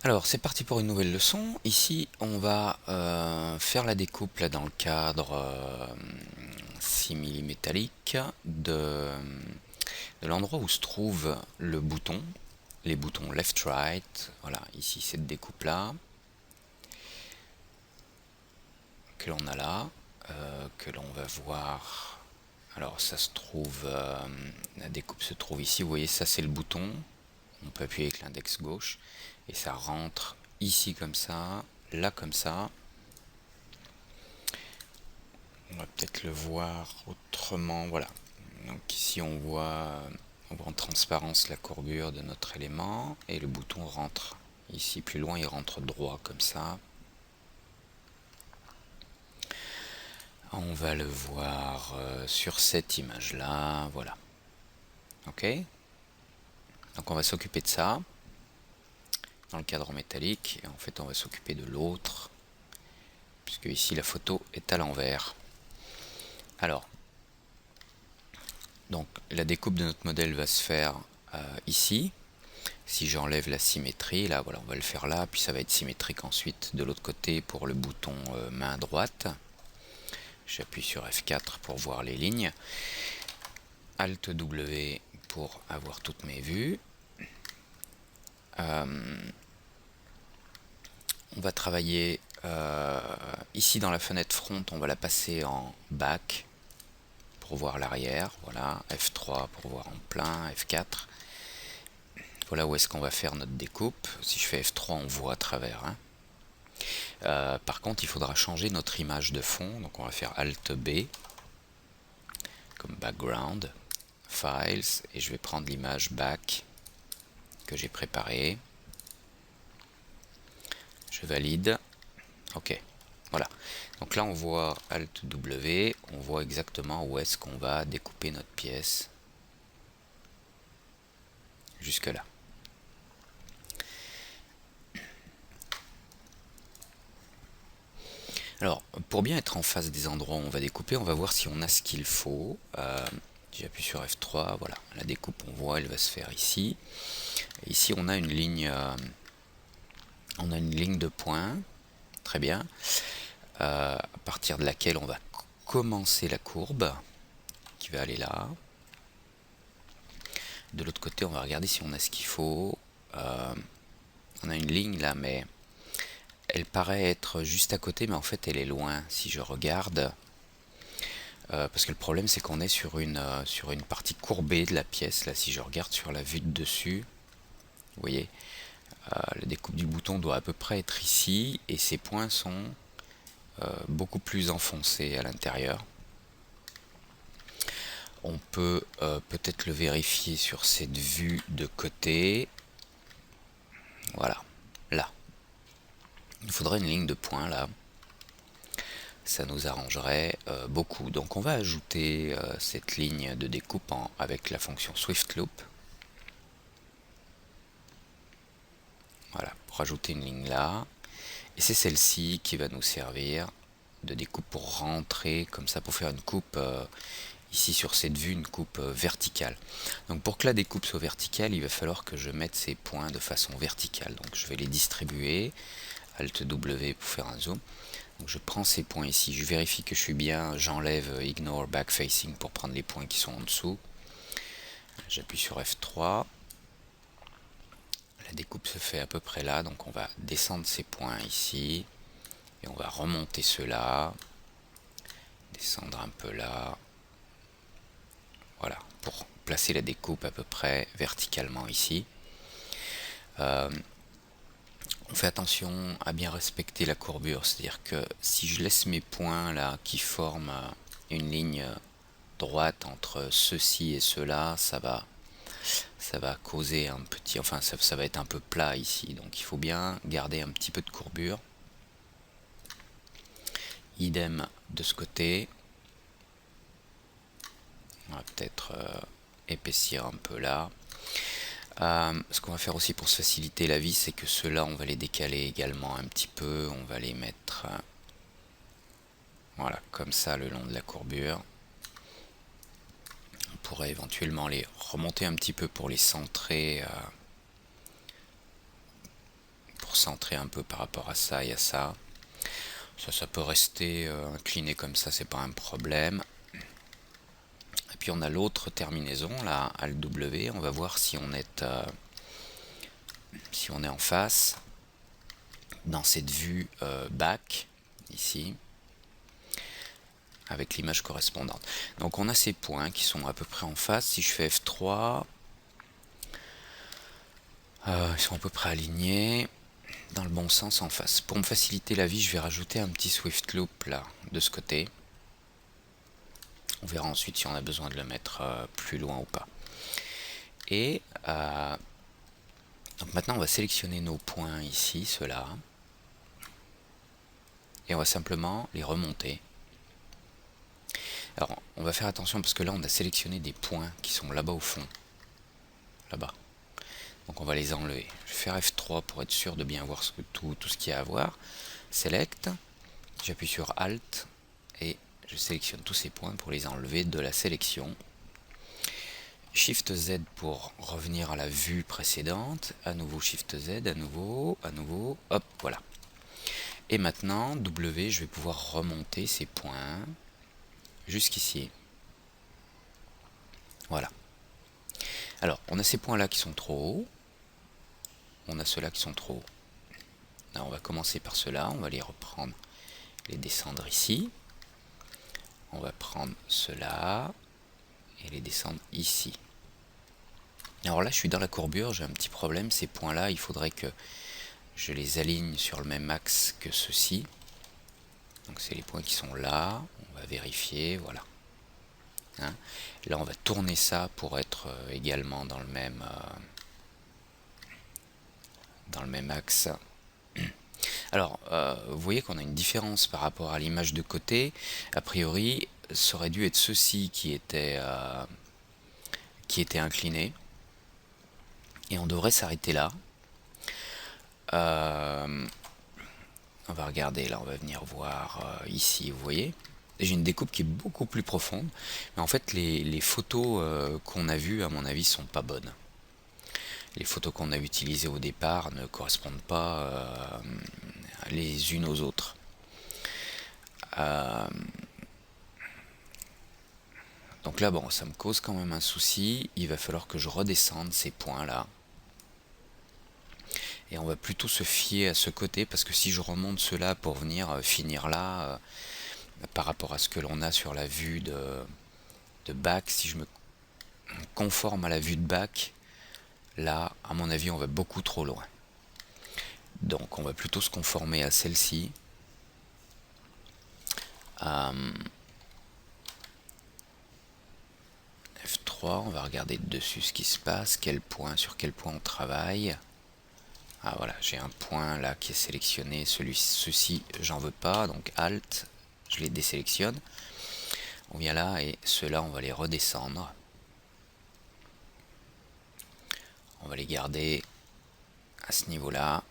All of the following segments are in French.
Alors, c'est parti pour une nouvelle leçon. Ici, on va faire la découpe là, dans le cadre simili-métallique de l'endroit où se trouve le bouton, les boutons left-right. Voilà, ici, cette découpe-là, que l'on a là, que l'on va voir. Alors, ça se trouve, la découpe se trouve ici. Vous voyez, ça, c'est le bouton. On peut appuyer avec l'index gauche et ça rentre ici comme ça, là comme ça. On va peut-être le voir autrement. Voilà. Donc ici on voit en transparence la courbure de notre élément et le bouton rentre ici plus loin, il rentre droit comme ça. On va le voir sur cette image là, voilà. Ok, donc on va s'occuper de ça dans le cadre métallique et en fait on va s'occuper de l'autre puisque ici la photo est à l'envers. Alors, donc la découpe de notre modèle va se faire ici. Si j'enlève la symétrie, là voilà, on va le faire là, puis ça va être symétrique ensuite de l'autre côté pour le bouton main droite. J'appuie sur F4 pour voir les lignes. Alt W pour avoir toutes mes vues. On va travailler ici dans la fenêtre front, on va la passer en back pour voir l'arrière. Voilà, F3 pour voir en plein, F4. Voilà où est-ce qu'on va faire notre découpe. Si je fais F3, on voit à travers. Hein. Par contre, il faudra changer notre image de fond. Donc on va faire Alt B comme background, Files, et je vais prendre l'image back que j'ai préparée. Je valide. Ok. Voilà. Donc là, on voit Alt W. On voit exactement où est-ce qu'on va découper notre pièce. Jusque là. Alors, pour bien être en face des endroits où on va découper, on va voir si on a ce qu'il faut. J'appuie sur F3, voilà, la découpe, on voit, elle va se faire ici. Et ici, on a une ligne de points, très bien, à partir de laquelle on va commencer la courbe, qui va aller là. De l'autre côté, on va regarder si on a ce qu'il faut. On a une ligne là, mais elle paraît être juste à côté, mais en fait, elle est loin. Si je regarde, parce que le problème c'est qu'on est sur une partie courbée de la pièce. Là, si je regarde sur la vue de dessus, vous voyez, la découpe du bouton doit à peu près être ici, et ces points sont beaucoup plus enfoncés à l'intérieur. On peut peut-être le vérifier sur cette vue de côté. Voilà, là. Il faudrait une ligne de points là. Ça nous arrangerait beaucoup. Donc on va ajouter cette ligne de découpe avec la fonction Swift Loop. Voilà, pour ajouter une ligne là. Et c'est celle-ci qui va nous servir de découpe pour rentrer, comme ça, pour faire une coupe, ici sur cette vue, une coupe verticale. Donc pour que la découpe soit verticale, il va falloir que je mette ces points de façon verticale. Donc je vais les distribuer, Alt W pour faire un zoom. Donc je prends ces points ici, je vérifie que je suis bien, j'enlève Ignore Backfacing pour prendre les points qui sont en dessous. J'appuie sur F3. La découpe se fait à peu près là, donc on va descendre ces points ici, et on va remonter ceux-là, descendre un peu là, voilà, pour placer la découpe à peu près verticalement ici. On fait attention à bien respecter la courbure, c'est-à-dire que si je laisse mes points là qui forment une ligne droite entre ceux-ci et ceux-là, ça va causer un petit, enfin ça va être un peu plat ici, donc il faut bien garder un petit peu de courbure. Idem de ce côté. On va peut-être épaissir un peu là. Ce qu'on va faire aussi pour se faciliter la vie, c'est que ceux-là, on va les décaler également un petit peu. On va les mettre voilà, comme ça le long de la courbure. On pourrait éventuellement les remonter un petit peu pour les centrer pour centrer un peu par rapport à ça et à ça. Ça peut rester incliné comme ça, c'est pas un problème. Et puis on a l'autre terminaison, là, Alt W. On va voir si on est en face dans cette vue back ici, avec l'image correspondante. Donc on a ces points qui sont à peu près en face. Si je fais F3, ils sont à peu près alignés dans le bon sens en face. Pour me faciliter la vie, je vais rajouter un petit Swift Loop là, de ce côté. On verra ensuite si on a besoin de le mettre plus loin ou pas. Et donc maintenant on va sélectionner nos points ici, ceux-là. Et on va simplement les remonter. Alors on va faire attention parce que là on a sélectionné des points qui sont là-bas au fond. Là-bas. Donc on va les enlever. Je vais faire F3 pour être sûr de bien voir tout ce qu'il y a à voir. Select. J'appuie sur Alt et je sélectionne tous ces points pour les enlever de la sélection. Shift Z pour revenir à la vue précédente. À nouveau Shift Z, à nouveau, hop, voilà. Et maintenant, W, je vais pouvoir remonter ces points jusqu'ici. Voilà. Alors, on a ces points-là qui sont trop hauts. On a ceux-là qui sont trop hauts. Alors, on va commencer par ceux-là. On va les reprendre, les descendre ici. On va prendre ceux-là et les descendre ici. Alors là, je suis dans la courbure, j'ai un petit problème. Ces points-là, il faudrait que je les aligne sur le même axe que ceux-ci. Donc c'est les points qui sont là. On va vérifier, voilà. Hein, là, on va tourner ça pour être également dans le même axe. Alors, vous voyez qu'on a une différence par rapport à l'image de côté. A priori, ça aurait dû être ceux-ci qui étaient inclinés. Et on devrait s'arrêter là. On va regarder, là on va venir voir ici, vous voyez. J'ai une découpe qui est beaucoup plus profonde. Mais en fait, les photos qu'on a vues, à mon avis, sont pas bonnes. Les photos qu'on a utilisées au départ ne correspondent pas les unes aux autres. Donc là, bon, ça me cause quand même un souci. Il va falloir que je redescende ces points-là. Et on va plutôt se fier à ce côté, parce que si je remonte cela pour venir finir là, par rapport à ce que l'on a sur la vue de back, si je me conforme à la vue de back, là, à mon avis, on va beaucoup trop loin. Donc on va plutôt se conformer à celle-ci. F3, on va regarder dessus ce qui se passe, sur quel point on travaille. Ah voilà, j'ai un point là qui est sélectionné, ceci j'en veux pas, donc Alt, je les désélectionne. On vient là et ceux-là on va les redescendre. On va les garder à ce niveau-là.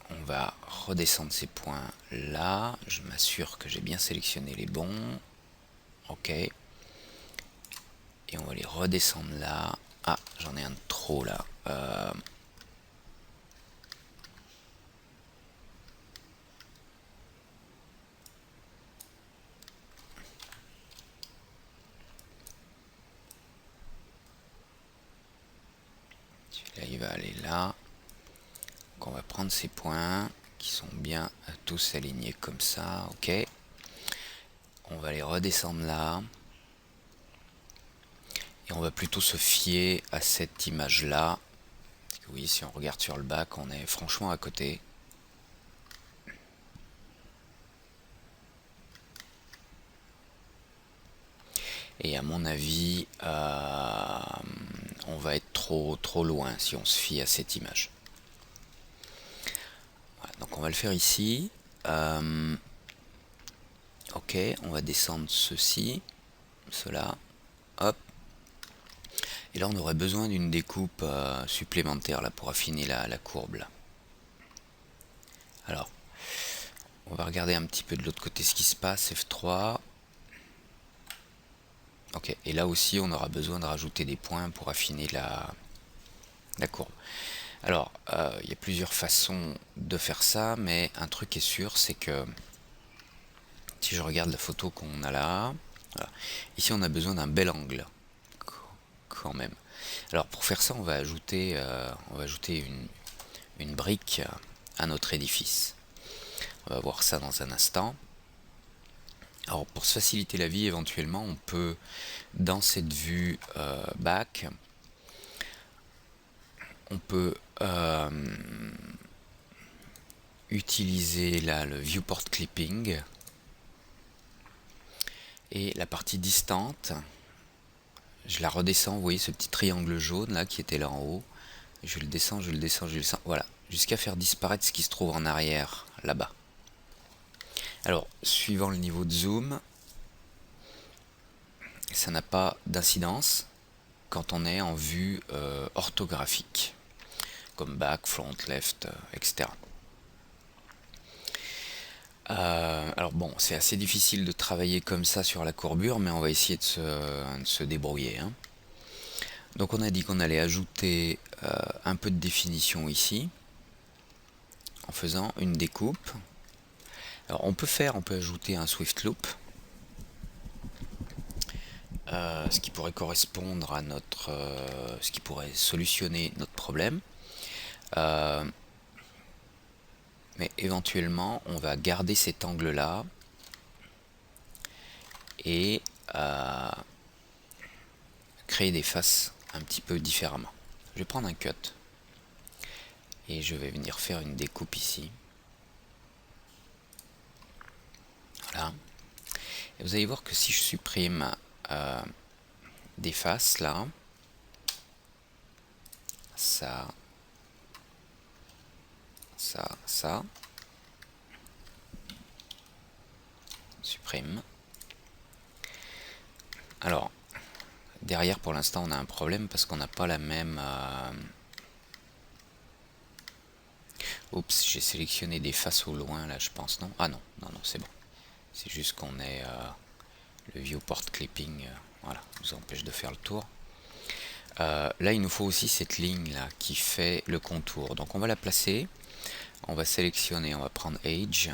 On va redescendre ces points là. Je m'assure que j'ai bien sélectionné les bons. Ok. Et on va les redescendre là. Ah, j'en ai un de trop là. Celui-là, il va aller là. Donc on va prendre ces points qui sont bien tous alignés comme ça. Ok. On va les redescendre là. Et on va plutôt se fier à cette image-là. Oui, si on regarde sur le bac, on est franchement à côté. Et à mon avis, on va être trop loin si on se fie à cette image. Voilà, donc on va le faire ici. Ok, on va descendre ceci, cela, hop. Et là on aurait besoin d'une découpe supplémentaire là, pour affiner la courbe là. Alors, on va regarder un petit peu de l'autre côté ce qui se passe, F3. Ok, et là aussi on aura besoin de rajouter des points pour affiner la courbe. Alors, il y a plusieurs façons de faire ça, mais un truc est sûr, c'est que si je regarde la photo qu'on a là, voilà. Ici on a besoin d'un bel angle, quand même. Alors pour faire ça, on va ajouter une brique à notre édifice. On va voir ça dans un instant. Alors pour se faciliter la vie, éventuellement, on peut, dans cette vue back, on peut utiliser là le viewport clipping et la partie distante. Je la redescends, vous voyez ce petit triangle jaune là qui était là en haut. Je le descends, je le descends, je le descends. Voilà, jusqu'à faire disparaître ce qui se trouve en arrière là-bas. Alors, suivant le niveau de zoom, ça n'a pas d'incidence quand on est en vue orthographique, comme back, front, left, etc. Alors bon, c'est assez difficile de travailler comme ça sur la courbure, mais on va essayer de se débrouiller, hein. Donc on a dit qu'on allait ajouter un peu de définition ici, en faisant une découpe. Alors on peut ajouter un Swift Loop, ce qui pourrait correspondre à ce qui pourrait solutionner notre problème. Mais éventuellement, on va garder cet angle-là et créer des faces un petit peu différemment. Je vais prendre un cut et je vais venir faire une découpe ici. Voilà. Et vous allez voir que si je supprime des faces là, ça, supprime. Alors, derrière pour l'instant on a un problème parce qu'on n'a pas la même... Oups, j'ai sélectionné des faces au loin là je pense, non? Ah non, non, non, c'est bon. C'est juste qu'on est... le viewport clipping, voilà, nous empêche de faire le tour. Là il nous faut aussi cette ligne là qui fait le contour, donc on va la placer, on va sélectionner, on va prendre Edge,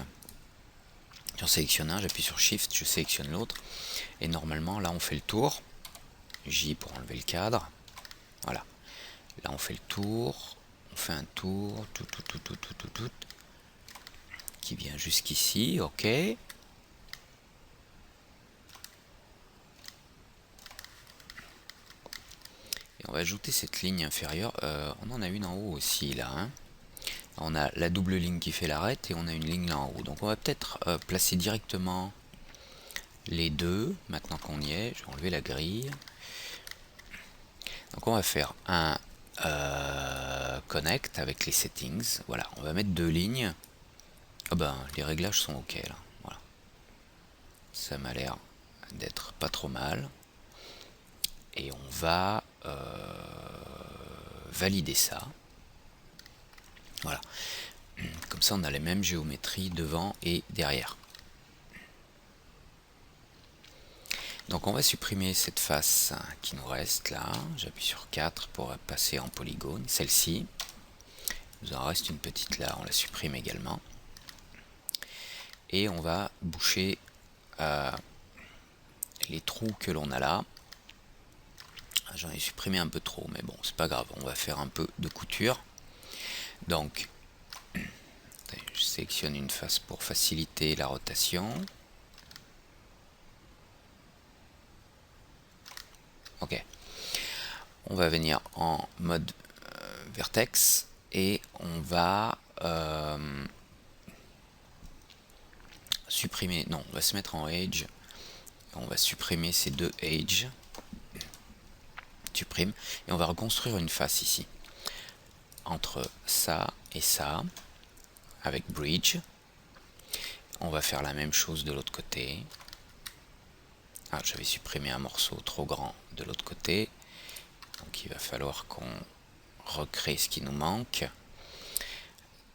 j'en sélectionne un, j'appuie sur Shift, je sélectionne l'autre, et normalement là on fait le tour, J pour enlever le cadre, voilà, là on fait le tour, on fait un tour, tout, qui vient jusqu'ici, ok. Et on va ajouter cette ligne inférieure, on en a une en haut aussi là, hein. On a la double ligne qui fait l'arête et on a une ligne là en haut. Donc on va peut-être placer directement les deux, maintenant qu'on y est. Je vais enlever la grille. Donc on va faire un connect avec les settings. Voilà, on va mettre deux lignes. Ah ben, les réglages sont ok là. Voilà. Ça m'a l'air d'être pas trop mal. Et on va valider ça. Voilà. Comme ça, on a les mêmes géométries devant et derrière. Donc on va supprimer cette face qui nous reste là. J'appuie sur 4 pour passer en polygone. Celle-ci. Il nous en reste une petite là, on la supprime également. Et on va boucher les trous que l'on a là. J'en ai supprimé un peu trop, mais bon, c'est pas grave. On va faire un peu de couture. Donc, je sélectionne une face pour faciliter la rotation. Ok. On va venir en mode vertex et on va supprimer, non, on va se mettre en edge, on va supprimer ces deux edge, supprime, et on va reconstruire une face ici, entre ça et ça, avec bridge. On va faire la même chose de l'autre côté. Ah, j'avais supprimé un morceau trop grand de l'autre côté, donc il va falloir qu'on recrée ce qui nous manque.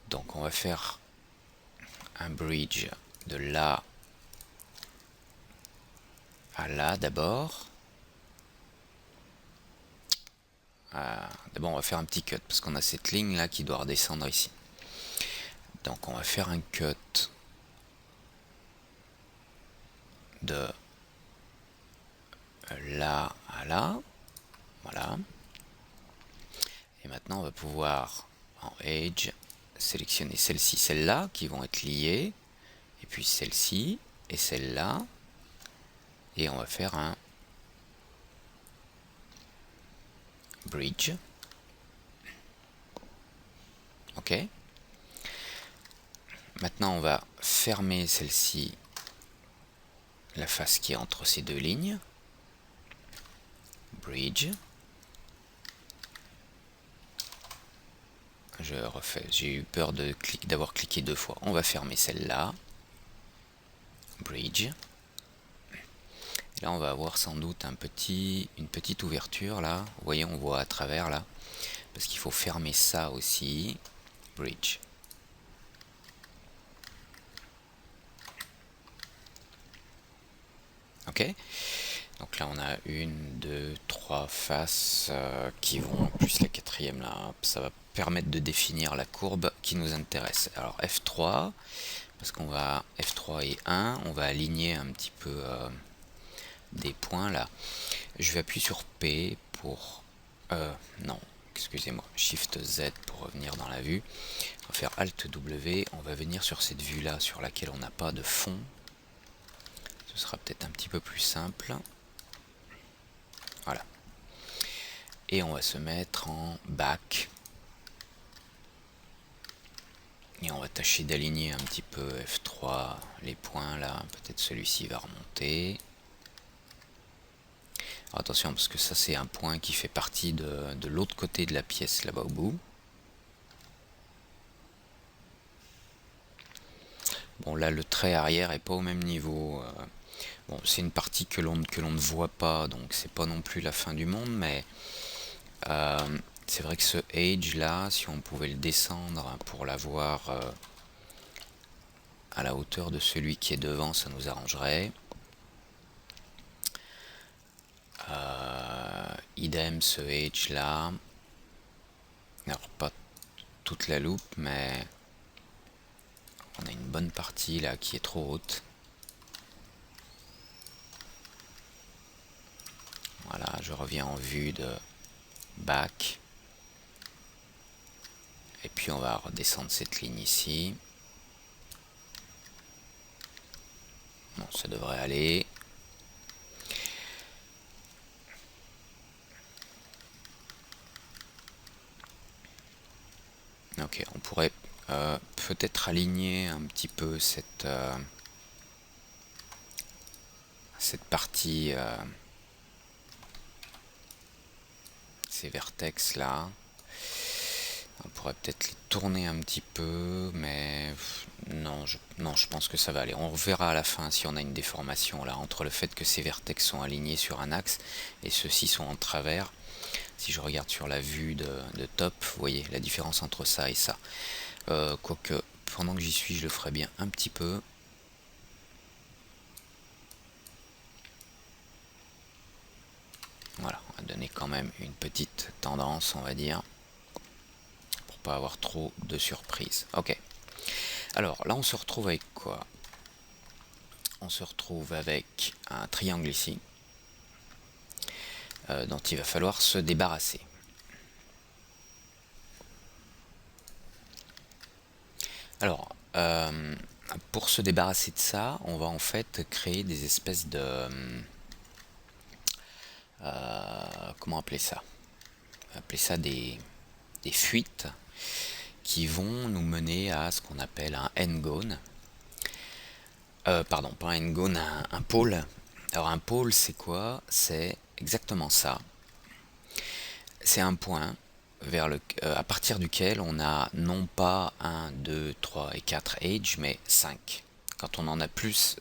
Donc on va faire un bridge de là à là d'abord. D'abord on va faire un petit cut parce qu'on a cette ligne là qui doit redescendre ici. Donc on va faire un cut de là à là. Voilà. Et maintenant on va pouvoir en Edge sélectionner celle-ci, celle-là qui vont être liées. Et puis celle-ci et celle-là. Et on va faire un bridge. Ok. Maintenant on va fermer celle-ci, la face qui est entre ces deux lignes. Bridge. Je refais, j'ai eu peur d'avoir cliqué deux fois. On va fermer celle-là. Bridge. Et là on va avoir sans doute une petite ouverture là. Vous voyez, on voit à travers là. Parce qu'il faut fermer ça aussi. Bridge. Ok. Donc là on a 1, 2, 3 faces qui vont, plus la quatrième là, ça va permettre de définir la courbe qui nous intéresse. Alors F3, parce qu'on va F3 et 1, on va aligner un petit peu des points là. Je vais appuyer sur P pour... non, excusez-moi, Shift Z pour revenir dans la vue. On va faire Alt W, on va venir sur cette vue là sur laquelle on n'a pas de fond. Ce sera peut-être un petit peu plus simple. Voilà. Et on va se mettre en back. Et on va tâcher d'aligner un petit peu F3, les points là. Peut-être celui-ci va remonter. Alors attention, parce que ça c'est un point qui fait partie de l'autre côté de la pièce là-bas au bout. Bon là le trait arrière est pas au même niveau. Bon, c'est une partie que l'on ne voit pas, donc c'est pas non plus la fin du monde, mais c'est vrai que ce Edge là, si on pouvait le descendre pour l'avoir à la hauteur de celui qui est devant, ça nous arrangerait. Idem ce Edge là. Alors pas toute la loupe, mais on a une bonne partie là qui est trop haute. Voilà, je reviens en vue de back. Et puis on va redescendre cette ligne ici. Bon, ça devrait aller. Ok, on pourrait peut-être aligner un petit peu cette partie, ces vertex là. On pourrait peut-être les tourner un petit peu, mais non, je pense que ça va aller. On verra à la fin si on a une déformation là entre le fait que ces vertex sont alignés sur un axe et ceux-ci sont en travers. Si je regarde sur la vue de top, vous voyez la différence entre ça et ça. Quoique, pendant que j'y suis, je le ferai bien un petit peu. Voilà, on va donner quand même une petite tendance, on va dire, pour pas avoir trop de surprises. Ok. Alors là, on se retrouve avec quoi? On se retrouve avec un triangle ici, dont il va falloir se débarrasser. Alors, pour se débarrasser de ça, on va en fait créer des espèces de... comment appeler ça? On va appeler ça des fuites qui vont nous mener à ce qu'on appelle un n-gone. Pardon, pas un n-gone, un pôle. Alors un pôle, c'est quoi? C'est exactement ça. C'est un point à partir duquel on a non pas 1, 2, 3 et 4 edge, mais 5. Quand on en a plus,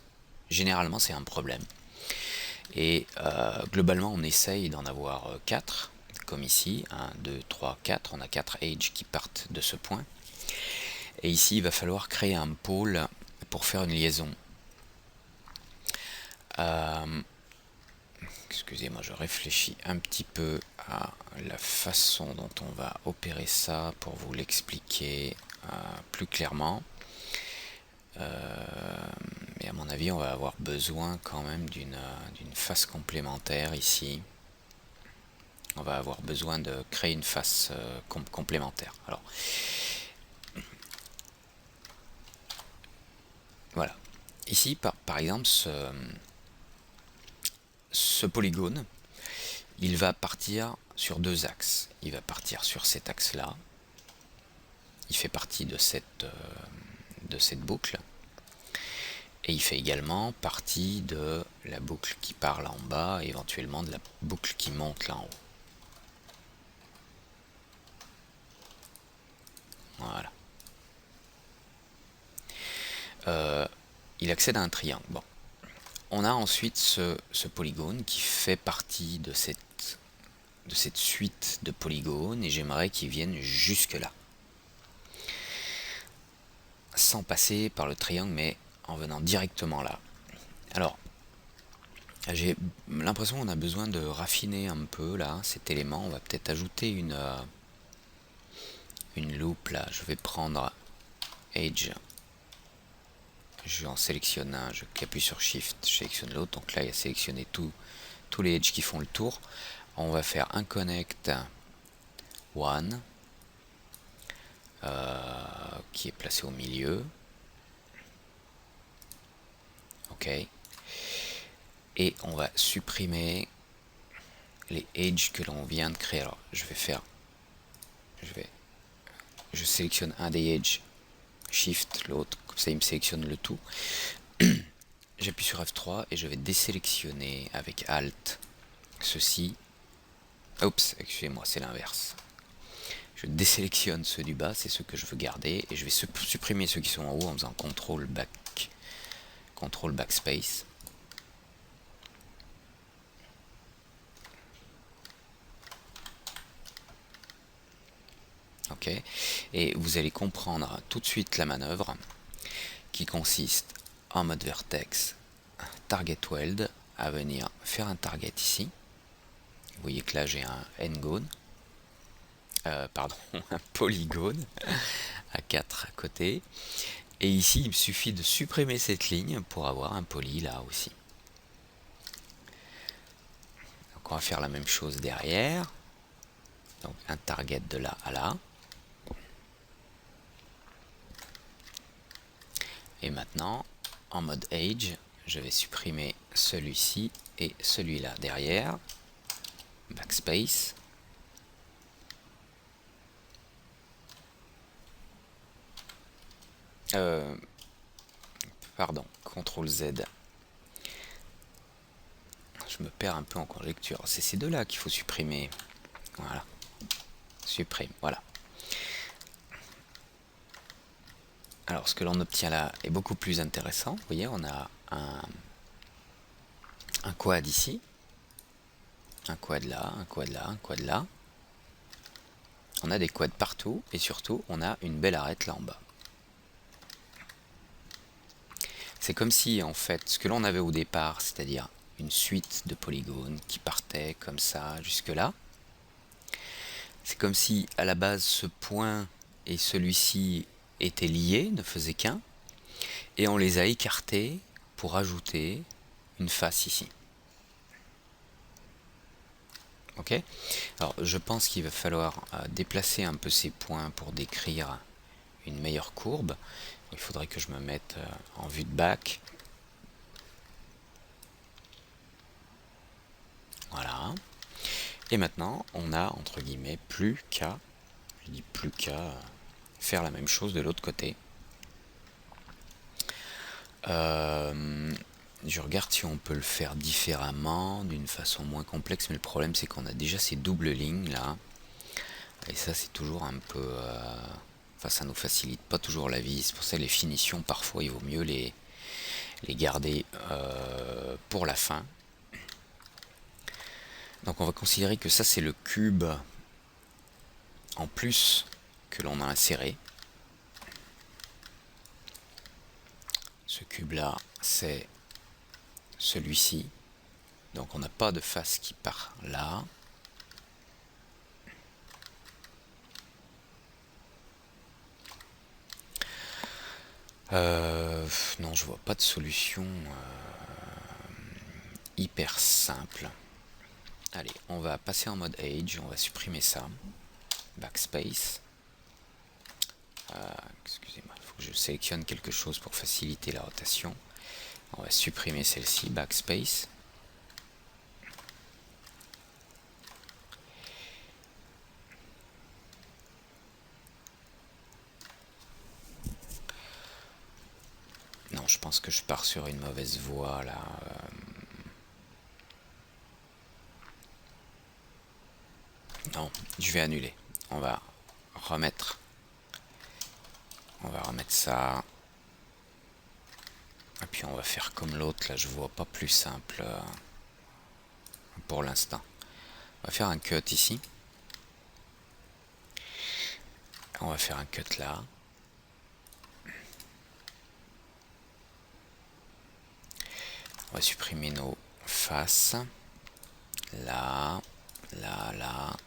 généralement c'est un problème. Et globalement on essaye d'en avoir 4, comme ici, 1, 2, 3, 4, on a 4 edge qui partent de ce point. Et ici il va falloir créer un pôle pour faire une liaison. excusez-moi, je réfléchis un petit peu à la façon dont on va opérer ça pour vous l'expliquer plus clairement. Mais à mon avis, on va avoir besoin quand même d'une face complémentaire ici. On va avoir besoin de créer une face complémentaire. Alors, voilà. Ici, par exemple, ce polygone, il va partir sur deux axes. Il va partir sur cet axe-là. Il fait partie de cette boucle. Et il fait également partie de la boucle qui part là en bas, et éventuellement de la boucle qui monte là en haut. Voilà. Il accède à un triangle. Bon. On a ensuite ce polygone qui fait partie de cette suite de polygones, et j'aimerais qu'il vienne jusque là. Sans passer par le triangle, mais en venant directement là. Alors, j'ai l'impression qu'on a besoin de raffiner un peu là cet élément. On va peut-être ajouter une loupe là. Je vais prendre Edge. Je en sélectionne un, je appuie sur Shift, je sélectionne l'autre. Donc là, il a sélectionné tous les edges qui font le tour. On va faire un connect one qui est placé au milieu. Ok. Et on va supprimer les edges que l'on vient de créer. Alors, je sélectionne un des edges, Shift l'autre, comme ça il me sélectionne le tout. J'appuie sur F3 et je vais désélectionner avec Alt ceci. Oups, excusez-moi, c'est l'inverse. Je désélectionne ceux du bas, c'est ceux que je veux garder, et je vais supprimer ceux qui sont en haut en faisant CTRL backspace. Ok, et vous allez comprendre tout de suite la manœuvre qui consiste en mode vertex target weld à venir faire un target ici. Vous voyez que là j'ai un n-gone, pardon, un polygone à 4 à côté, et ici il me suffit de supprimer cette ligne pour avoir un poly là aussi. Donc on va faire la même chose derrière, donc un target de là à là. Et maintenant, en mode Edge, je vais supprimer celui-ci et celui-là derrière. Backspace. Pardon, CTRL Z. Je me perds un peu en conjecture. C'est ces deux-là qu'il faut supprimer. Voilà. Supprime, voilà. Alors, ce que l'on obtient là est beaucoup plus intéressant. Vous voyez, on a un quad ici, un quad là, un quad là, un quad là. On a des quads partout, et surtout, on a une belle arête là en bas. C'est comme si, en fait, ce que l'on avait au départ, c'est-à-dire une suite de polygones qui partaient comme ça jusque là, c'est comme si, à la base, ce point et celui-ci étaient liés, ne faisaient qu'un, et on les a écartés pour ajouter une face ici. Ok. Alors, je pense qu'il va falloir déplacer un peu ces points pour décrire une meilleure courbe. Il faudrait que je me mette en vue de bac. Voilà. Et maintenant, on a, entre guillemets, plus qu'à faire la même chose de l'autre côté. Je regarde si on peut le faire différemment, d'une façon moins complexe, mais le problème c'est qu'on a déjà ces doubles lignes là, et ça c'est toujours un peu... enfin ça nous facilite pas toujours la vie, c'est pour ça que les finitions parfois il vaut mieux les garder pour la fin. Donc on va considérer que ça c'est le cube en plus que l'on a inséré. Ce cube là c'est celui-ci. Donc on n'a pas de face qui part là. Non, je vois pas de solution hyper simple. Allez, on va passer en mode Age, on va supprimer ça. Backspace. Excusez-moi, il faut que je sélectionne quelque chose pour faciliter la rotation. On va supprimer celle-ci, Backspace. Non, je pense que je pars sur une mauvaise voie là. Non, je vais annuler. On va remettre ça. Et puis on va faire comme l'autre, là je vois pas plus simple pour l'instant. On va faire un cut ici. On va faire un cut là. On va supprimer nos faces. Là, là, là.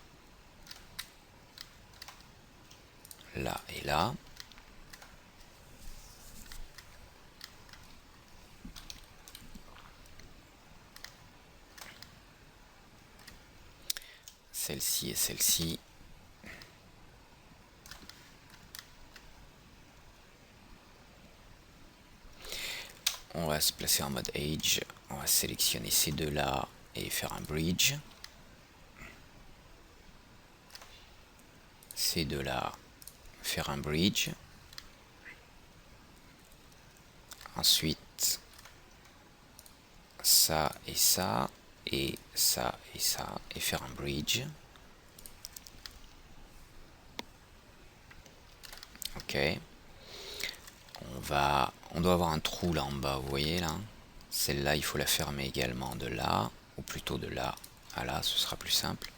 Là et là. Celle-ci et celle-ci. On va se placer en mode Age. On va sélectionner ces deux-là et faire un bridge. Ces deux-là, faire un bridge. Ensuite, ça et ça, et ça et ça, et faire un bridge. Ok. On doit avoir un trou là en bas, vous voyez là. Celle-là, il faut la fermer également de là, ou plutôt de là à là, ce sera plus simple.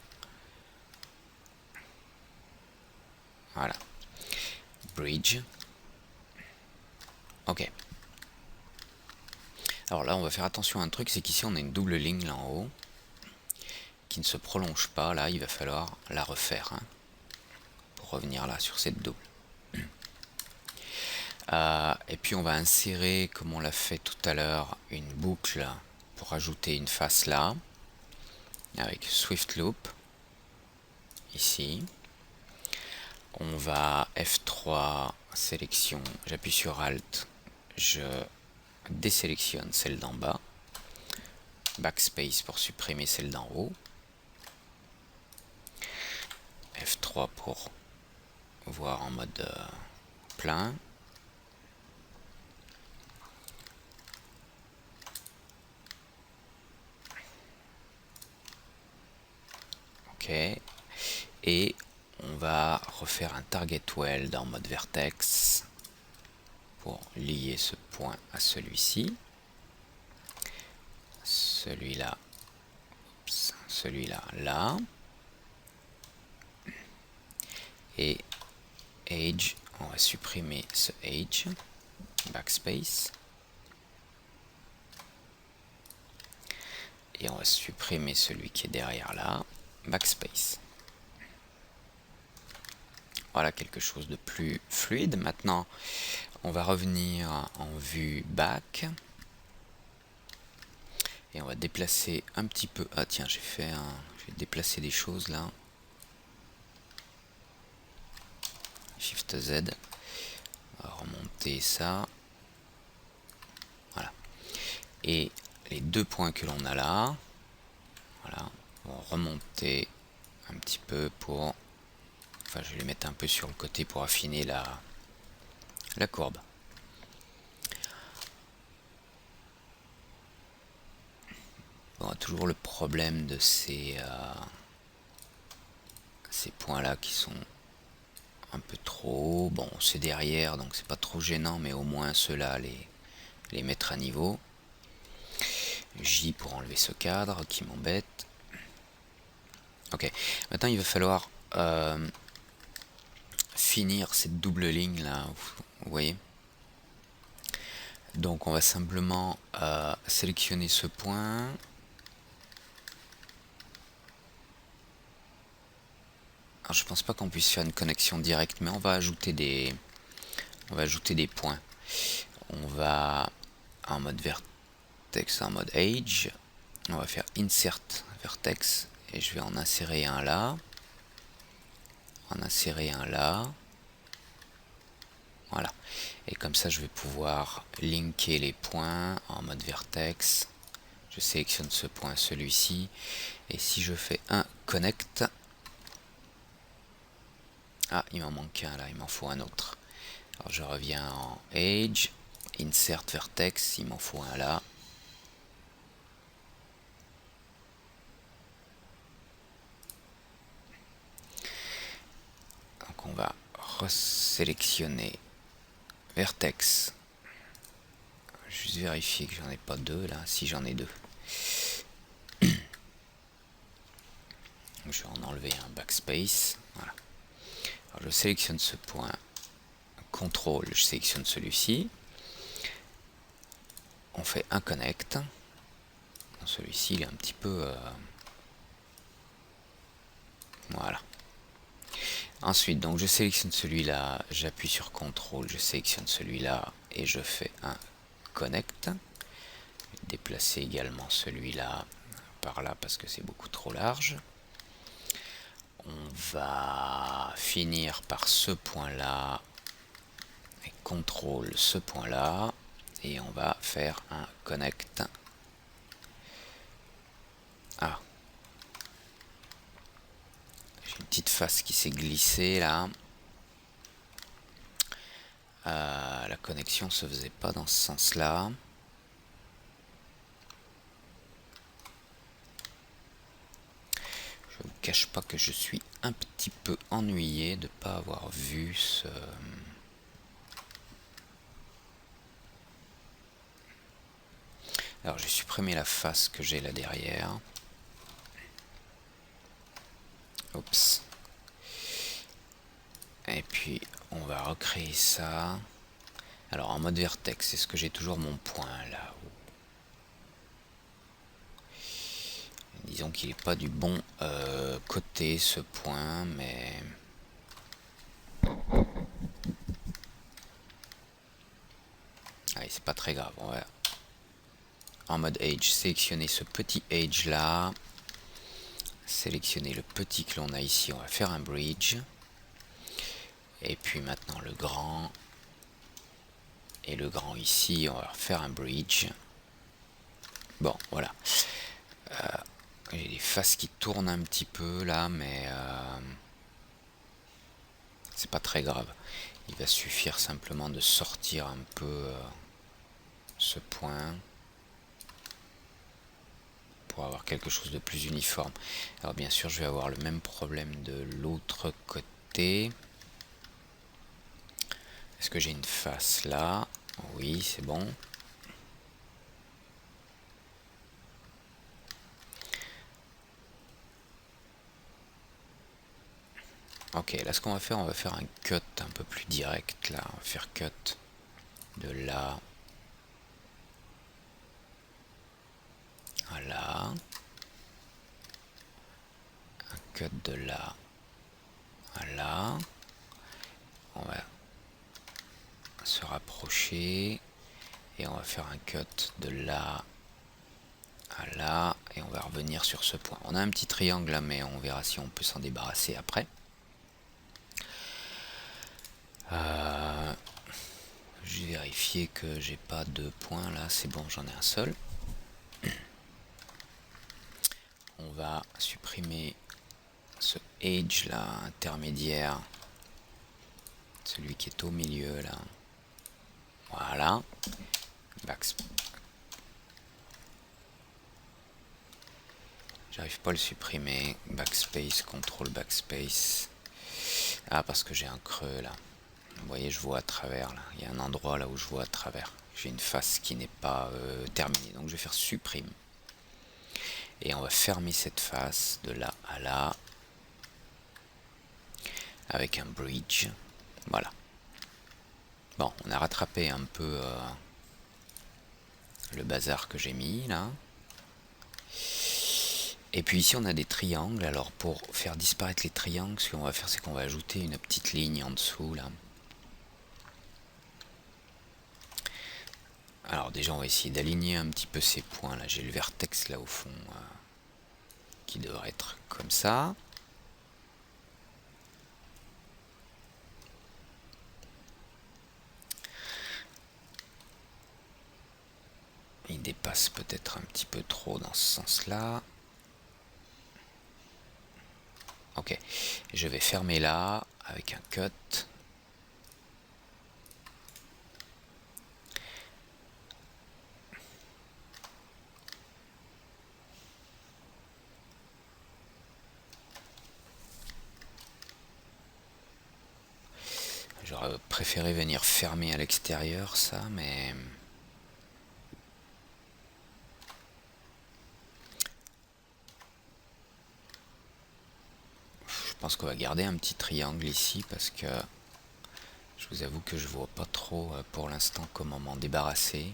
Voilà. Bridge. Ok. Alors là, on va faire attention à un truc, c'est qu'ici on a une double ligne là en haut, qui ne se prolonge pas. Là, il va falloir la refaire, hein, pour revenir là sur cette double. Et puis on va insérer, comme on l'a fait tout à l'heure, une boucle pour ajouter une face là, avec Swift Loop, ici. On va F3, sélection, j'appuie sur Alt, je désélectionne celle d'en bas, Backspace pour supprimer celle d'en haut, F3 pour voir en mode plein. Ok, et on va refaire un target weld en mode vertex pour lier ce point à celui-ci, celui-là, celui-là, là, et Age, on va supprimer ce Age, Backspace, et on va supprimer celui qui est derrière là, Backspace. Voilà quelque chose de plus fluide. Maintenant, on va revenir en vue back. Et on va déplacer un petit peu. Ah tiens, j'ai déplacé des choses là. Shift Z. On va remonter ça. Voilà. Et les deux points que l'on a là, voilà, on va remonter un petit peu pour... Enfin, je vais les mettre un peu sur le côté pour affiner la courbe. Bon, toujours le problème de ces points-là qui sont un peu trop hauts. Bon, c'est derrière, donc c'est pas trop gênant, mais au moins ceux-là, les mettre à niveau. J pour enlever ce cadre qui m'embête. Ok, maintenant il va falloir finir cette double ligne là, vous voyez. Donc on va simplement sélectionner ce point, Alors, je pense pas qu'on puisse faire une connexion directe, mais on va ajouter des points. On va en mode vertex, en mode edge. On va faire insert vertex et je vais en insérer un là. En insérer un là. Voilà. Et comme ça, je vais pouvoir linker les points en mode vertex. Je sélectionne ce point, celui-ci. Et si je fais un connect, ah, il m'en manque un là, il m'en faut un autre. Alors je reviens en Edge, Insert Vertex, il m'en faut un là. Donc on va resélectionner Vertex. Juste vérifier que j'en ai pas deux là, si j'en ai deux. Je vais en enlever un backspace. Voilà. Alors je sélectionne ce point. Contrôle, je sélectionne celui-ci. On fait un connect. Celui-ci il est un petit peu... Voilà. Ensuite, donc je sélectionne celui-là, j'appuie sur CTRL, je sélectionne celui-là et je fais un connect. Déplacer également celui-là par là parce que c'est beaucoup trop large. On va finir par ce point-là et CTRL ce point-là et on va faire un connect. Ah, j'ai une petite face qui s'est glissée là. La connexion se faisait pas dans ce sens-là. Je vous cache pas que je suis un petit peu ennuyé de ne pas avoir vu ce... Alors j'ai supprimé la face que j'ai là derrière. Oups. Et puis on va recréer ça. Alors en mode vertex, est-ce que j'ai toujours mon point là? Disons qu'il n'est pas du bon côté ce point, mais... Allez, c'est pas très grave. On va en mode edge sélectionner ce petit edge là. Sélectionner le petit que l'on a ici, on va faire un bridge. Et puis maintenant le grand. Et le grand ici, on va faire un bridge. Bon, voilà. J'ai des faces qui tournent un petit peu là, mais c'est pas très grave. Il va suffire simplement de sortir un peu ce point pour avoir quelque chose de plus uniforme. Alors bien sûr, je vais avoir le même problème de l'autre côté. Est-ce que j'ai une face là? Oui, c'est bon. Ok, là ce qu'on va faire, on va faire un cut un peu plus direct là. On va faire cut de là à là. Un cut de là à là. On va se rapprocher et on va faire un cut de là à là et on va revenir sur ce point. On a un petit triangle là, mais on verra si on peut s'en débarrasser après. Je vais vérifier que j'ai pas deux points là, c'est bon, j'en ai un seul. On va supprimer ce edge là intermédiaire, celui qui est au milieu là. Voilà. J'arrive pas à le supprimer. Backspace, contrôle backspace. Ah, parce que j'ai un creux là. Vous voyez, je vois à travers là. Il y a un endroit là où je vois à travers. J'ai une face qui n'est pas terminée. Donc je vais faire supprime. Et on va fermer cette face de là à là. Avec un bridge. Voilà. Bon, on a rattrapé un peu le bazar que j'ai mis là. Et puis ici on a des triangles. Alors pour faire disparaître les triangles, ce qu'on va faire, c'est qu'on va ajouter une petite ligne en dessous là. Alors déjà on va essayer d'aligner un petit peu ces points là. J'ai le vertex là au fond qui devrait être comme ça. Il dépasse peut-être un petit peu trop dans ce sens-là. Ok, je vais fermer là avec un cut. J'aurais préféré venir fermer à l'extérieur ça, mais... Je pense qu'on va garder un petit triangle ici parce que je vous avoue que je vois pas trop pour l'instant comment m'en débarrasser.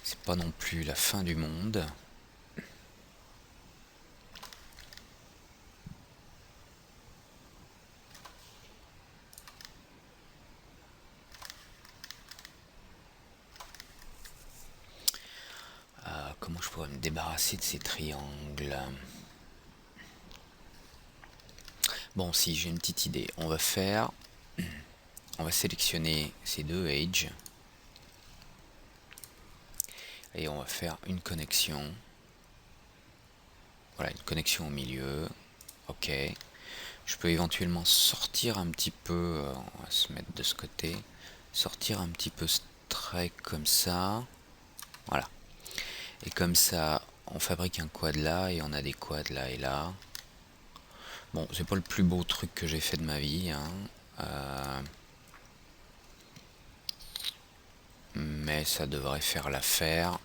C'est pas non plus la fin du monde. Comment je pourrais me débarrasser de ces triangles? Bon, si j'ai une petite idée, on va sélectionner ces deux edges et on va faire une connexion. Voilà, une connexion au milieu. Ok. Je peux éventuellement sortir un petit peu, on va se mettre de ce côté, sortir un petit peu ce trait comme ça. Voilà. Et comme ça, on fabrique un quad là et on a des quads là et là. Bon, c'est pas le plus beau truc que j'ai fait de ma vie, hein. Mais ça devrait faire l'affaire.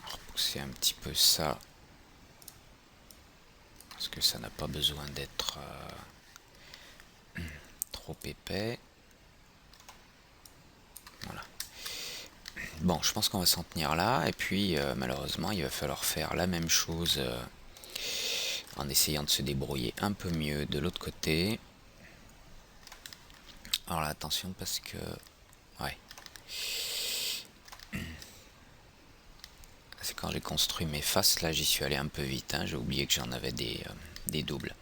Repousser un petit peu ça. Parce que ça n'a pas besoin d'être trop épais. Voilà. Bon, je pense qu'on va s'en tenir là. Et puis, malheureusement, il va falloir faire la même chose en essayant de se débrouiller un peu mieux de l'autre côté. Alors là, attention parce que... Ouais. C'est quand j'ai construit mes faces, là, j'y suis allé un peu vite. Hein. J'ai oublié que j'en avais des doubles.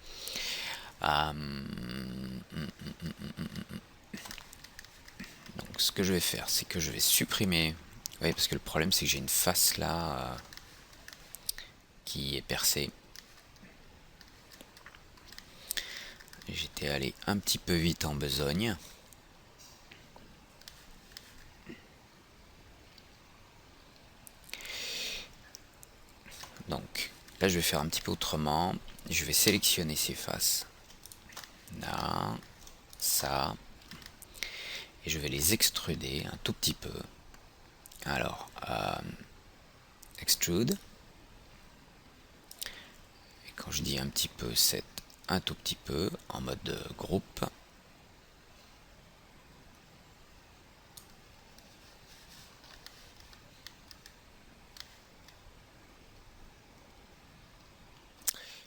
Donc, ce que je vais faire, c'est que je vais supprimer... Oui, parce que le problème, c'est que j'ai une face là qui est percée. J'étais allé un petit peu vite en besogne. Donc là je vais faire un petit peu autrement. Je vais sélectionner ces faces. Là, ça. Et je vais les extruder un tout petit peu. Alors, extrude. Et quand je dis un petit peu, c'est un tout petit peu en mode groupe.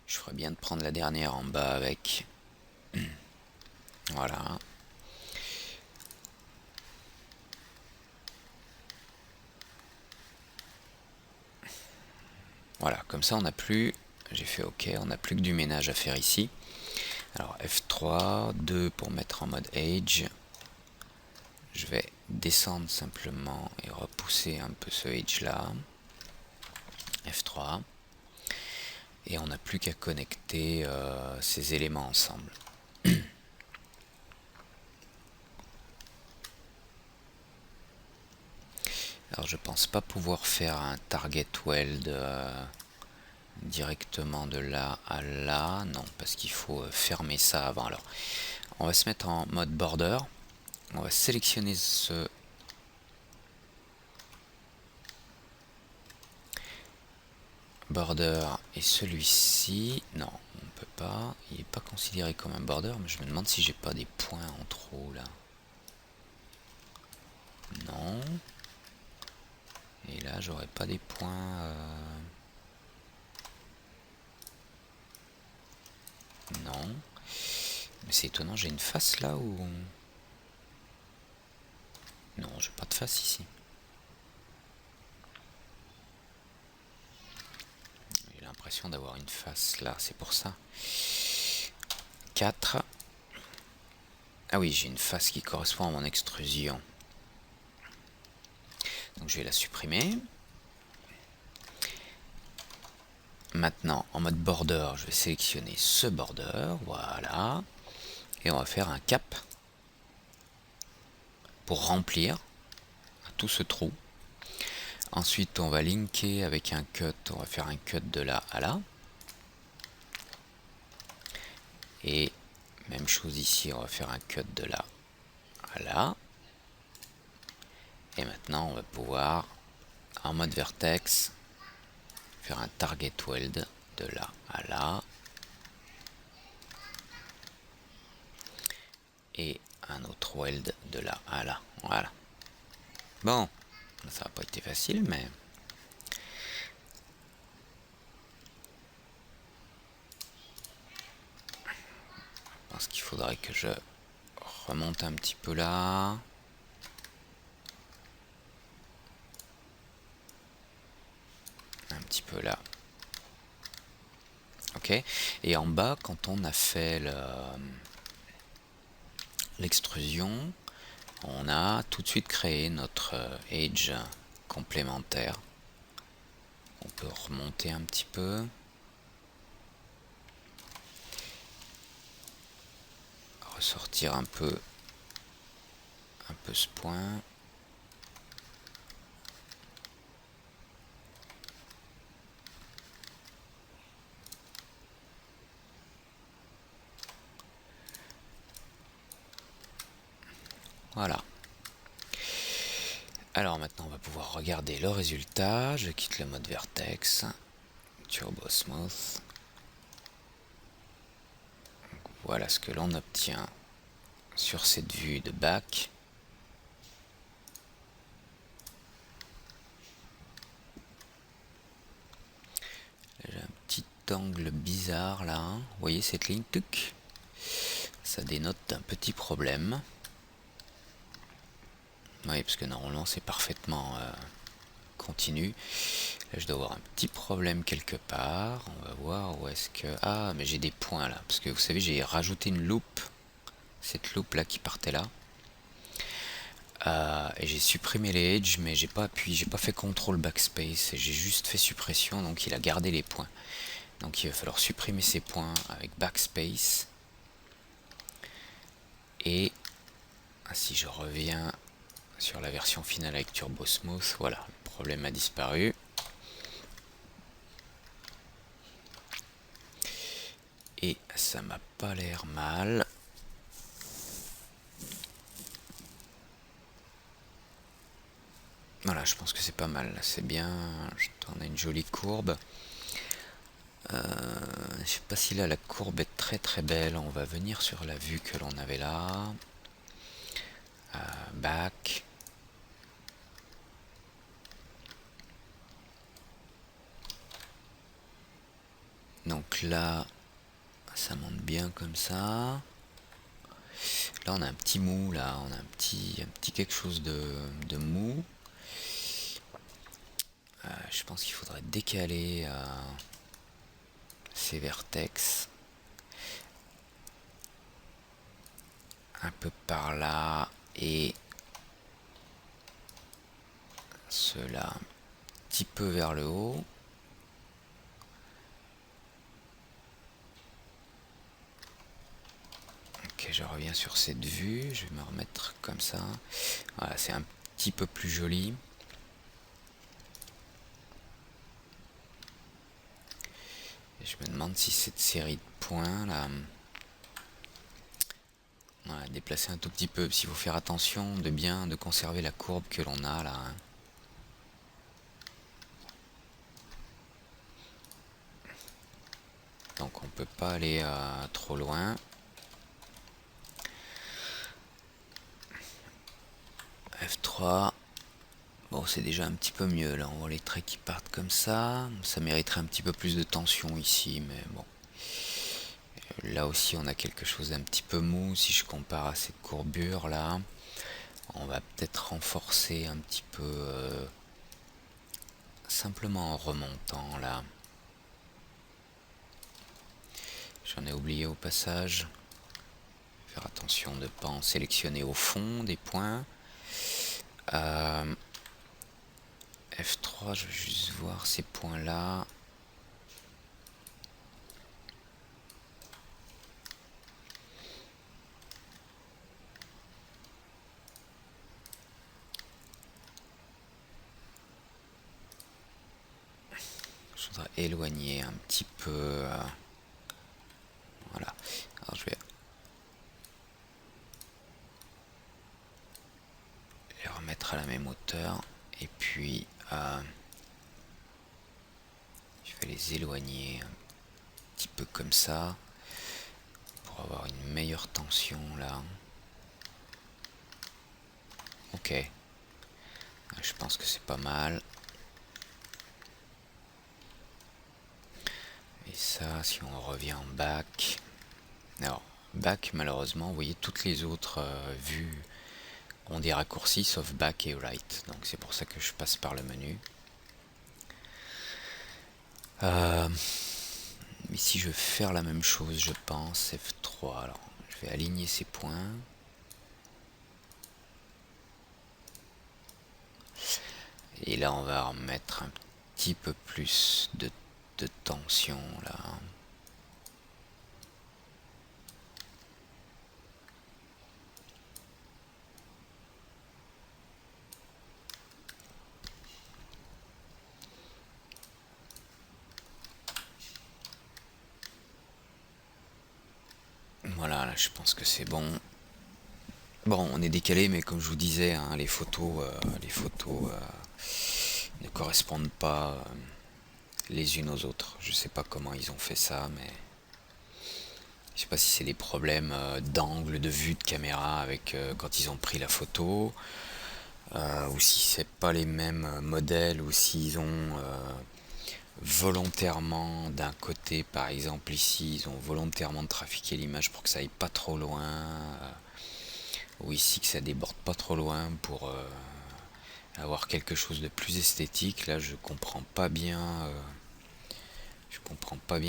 Je ferais bien de prendre la dernière en bas avec. Voilà. Voilà, comme ça on n'a plus, j'ai fait OK, on n'a plus que du ménage à faire ici. Alors F3, 2 pour mettre en mode Edge. Je vais descendre simplement et repousser un peu ce Edge là. F3. Et on n'a plus qu'à connecter ces éléments ensemble. Alors je pense pas pouvoir faire un target weld directement de là à là, non, parce qu'il faut fermer ça avant. Alors on va se mettre en mode border, on va sélectionner ce border et celui-ci, non, on peut pas, il est pas considéré comme un border, mais je me demande si j'ai pas des points en trop là. Non. Et là j'aurais pas des points. Non. Mais c'est étonnant, j'ai une face là où... Non, j'ai pas de face ici. J'ai l'impression d'avoir une face là, c'est pour ça. 4. Ah oui, j'ai une face qui correspond à mon extrusion. Donc je vais la supprimer. Maintenant, en mode border, je vais sélectionner ce border, voilà. Et on va faire un cap pour remplir tout ce trou. Ensuite, on va linker avec un cut, on va faire un cut de là à là. Et même chose ici, on va faire un cut de là à là. Et maintenant, on va pouvoir, en mode vertex, faire un target weld de là à là. Et un autre weld de là à là. Voilà. Bon, ça n'a pas été facile, mais... Je pense qu'il faudrait que je remonte un petit peu là. Un petit peu là. Ok. Et en bas, quand on a fait l'extrusion, on a tout de suite créé notre edge complémentaire. On peut remonter un petit peu. Ressortir un peu ce point. Voilà. Alors maintenant on va pouvoir regarder le résultat. Je quitte le mode vertex. Turbo Smooth. Voilà ce que l'on obtient sur cette vue de back. J'ai un petit angle bizarre là. Vous voyez cette ligne, tuc, ça dénote un petit problème. Oui, parce que normalement c'est parfaitement continu. Là je dois avoir un petit problème quelque part. On va voir où est-ce que... Ah, mais j'ai des points là. Parce que vous savez, j'ai rajouté une loupe. Cette loupe là qui partait là. Et j'ai supprimé les edges, mais j'ai pas appuyé, j'ai pas fait CTRL backspace, et j'ai juste fait suppression, donc il a gardé les points. Donc il va falloir supprimer ces points avec backspace. Et si je reviens sur la version finale avec Turbo Smooth, voilà, le problème a disparu. Et ça m'a pas l'air mal. Voilà, je pense que c'est pas mal, c'est bien, on a une jolie courbe. Je sais pas si là la courbe est très très belle. On va venir sur la vue que l'on avait là. Back. Donc là, ça monte bien comme ça. Là on a un petit mou, là on a un petit quelque chose de mou. Je pense qu'il faudrait décaler ces vertex un peu par là et cela un petit peu vers le haut. Ok, je reviens sur cette vue, je vais me remettre comme ça. Voilà, c'est un petit peu plus joli. Et je me demande si cette série de points là... Voilà, déplacer un tout petit peu, s'il faut faire attention de conserver la courbe que l'on a là. donc on peut pas aller trop loin. F3. Bon, c'est déjà un petit peu mieux, là on voit les traits qui partent comme ça. Ça mériterait un petit peu plus de tension ici, mais bon. Là aussi on a quelque chose d'un petit peu mou, si je compare à cette courbure là. On va peut-être renforcer un petit peu, simplement en remontant là. J'en ai oublié au passage. Faire attention de ne pas en sélectionner au fond des points. F3, je vais juste voir ces points là. Je voudrais éloigner un petit peu. Voilà. Alors je vais les remettre à la même hauteur. Et puis je vais les éloigner un petit peu comme ça. Pour avoir une meilleure tension là. Ok. Je pense que c'est pas mal. Et ça, si on revient en back. Alors, back, malheureusement, vous voyez, toutes les autres vues ont des raccourcis sauf back et right. Donc c'est pour ça que je passe par le menu. Mais si je veux faire la même chose, je pense, F3. Alors, je vais aligner ces points. Et là, on va remettre un petit peu plus de tension, là. Voilà, là, je pense que c'est bon. Bon, on est décalé, mais comme je vous disais, hein, les photos ne correspondent pas les unes aux autres. Je sais pas comment ils ont fait ça, mais je sais pas si c'est des problèmes d'angle, de vue de caméra avec quand ils ont pris la photo, ou si c'est pas les mêmes modèles, ou s'ils ont volontairement d'un côté, par exemple ici, ils ont volontairement trafiqué l'image pour que ça aille pas trop loin, ou ici que ça déborde pas trop loin pour avoir quelque chose de plus esthétique. Là, je comprends pas bien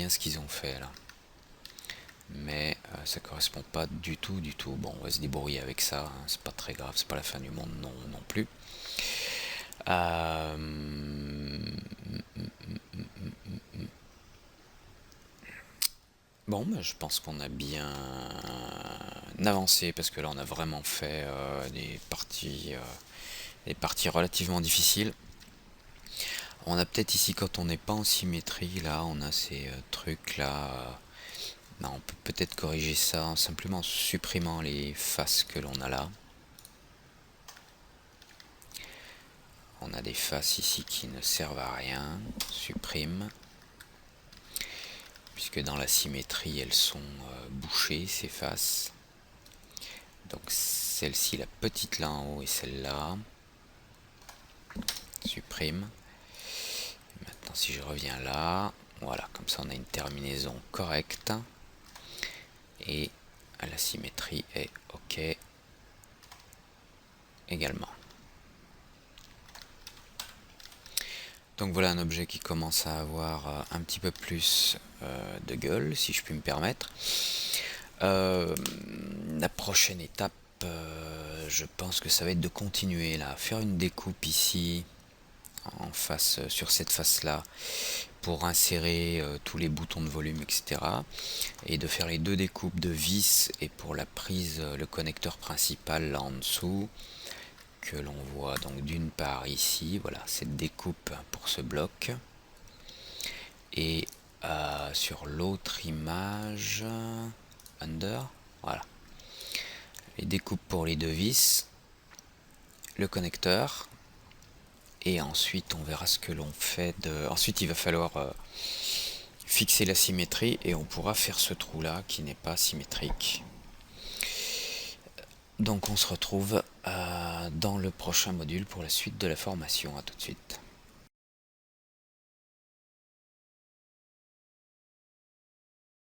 ce qu'ils ont fait là, mais ça correspond pas du tout. Bon, on va se débrouiller avec ça, hein. C'est pas très grave, c'est pas la fin du monde non plus. Bon, bah, je pense qu'on a bien avancé, parce que là on a vraiment fait des parties relativement difficiles. On a peut-être ici, quand on n'est pas en symétrie, là on a ces trucs là. Non, on peut peut-être corriger ça en simplement supprimant les faces que l'on a là. On a des faces ici qui ne servent à rien. Supprime. Puisque dans la symétrie, elles sont bouchées, ces faces. Donc celle-ci, la petite là en haut, et celle-là. Supprime. Maintenant, si je reviens là, voilà, comme ça on a une terminaison correcte. Et la symétrie est OK également. Donc voilà un objet qui commence à avoir un petit peu plus de gueule, si je puis me permettre. La prochaine étape, je pense que ça va être de continuer là, faire une découpe ici en face, sur cette face là, pour insérer tous les boutons de volume, etc. Et de faire les deux découpes de vis, et pour la prise, le connecteur principal là en dessous, que l'on voit donc d'une part ici, voilà, cette découpe pour ce bloc. Et sur l'autre image, under, voilà, les découpes pour les deux vis, le connecteur. Et ensuite on verra ce que l'on fait de... Ensuite il va falloir fixer la symétrie et on pourra faire ce trou là qui n'est pas symétrique. Donc on se retrouve dans le prochain module pour la suite de la formation. À tout de suite.